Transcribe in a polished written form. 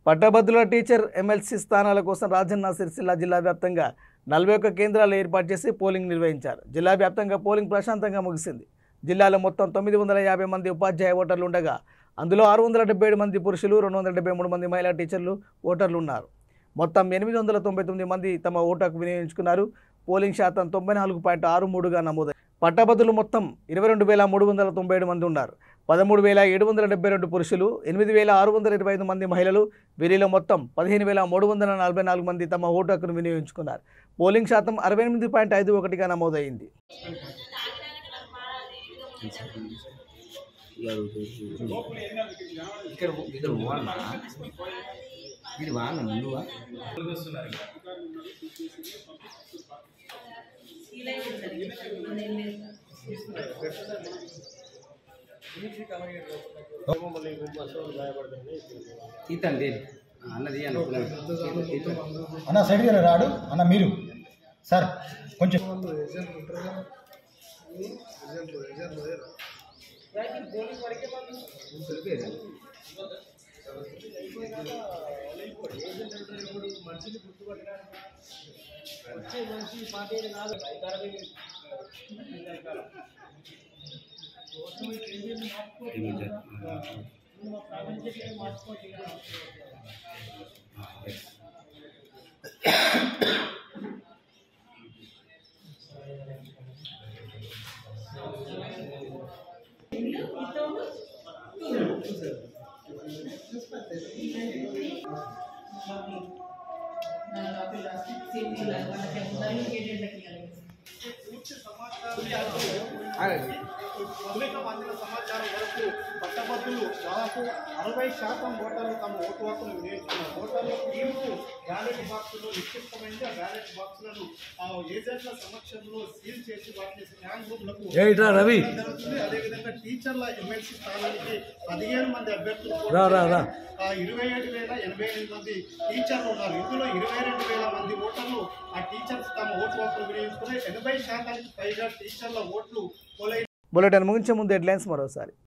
పట్టభద్రుల teacher MLC స్థానాల కోసం రాజన్న సిరిసిల్ల జిల్లా వ్యాప్తంగా 41 కేంద్రాలు ఏర్పాటు చేసి పోలింగ్ నిర్వహించారు. జిల్లా వ్యాప్తంగా పోలింగ్ ప్రశాంతంగా ముగిసింది. జిల్లాలో మొత్తం 950 మంది ఉపాధ్యాయ ఓటర్లు ఉండగా అందులో 677 మంది పురుషులు, 273 మంది మహిళా టీచర్లు ఓటర్లు ఉన్నారు. మొత్తం 899 మంది తమ ఓటు హక్కు వినియోగించుకున్నారు. పోలింగ్ శాతం 94.63గా నమోదైంది. పట్టభద్రులు మొత్తం 22,397 మంది ఉన్నారు. 13,772 పురుషులు, 8,625 మంది మహిళలు. వీరిలో మొత్తం 15,344 మంది తమ ఓటు హక్కును వినియోగించుకున్నారు. పోలింగ్ శాతం 68.51గా నమోదైంది. అన్న సైడ్ రాడు అన్న మీరు సార్ కొంచెం సమాచారం వరకు పట్టభద్రులు దాదాపు 60% ఓటర్లు తమ ఓటు హక్కును వినియోగించుకున్నారు. ఓటర్ల టీంకు బ్యాలెట్ బాక్సులు నిక్షిప్తమైంది. ఆ బ్యాలెట్ బాక్సులను ఏజెంట్ల సమక్షంలో సీల్ చేసి వాటిని స్కాన్ రూమ్లకు జరుగుతుంది. అదేవిధంగా టీచర్ల ఎమ్మెల్సీ స్థానానికి 15 మంది అభ్యర్థులు 27,088 మంది టీచర్లు ఉన్నారు. ఇందులో 22,000 మంది ఓటర్లు ఆ టీచర్స్ తమ ఓటు హక్కును వినియోగించుకుని 80% పైగా టీచర్ల ఓట్లు పోలై. బులెటిన్ ముగించే ముందు హెడ్లైన్స్ మరోసారి.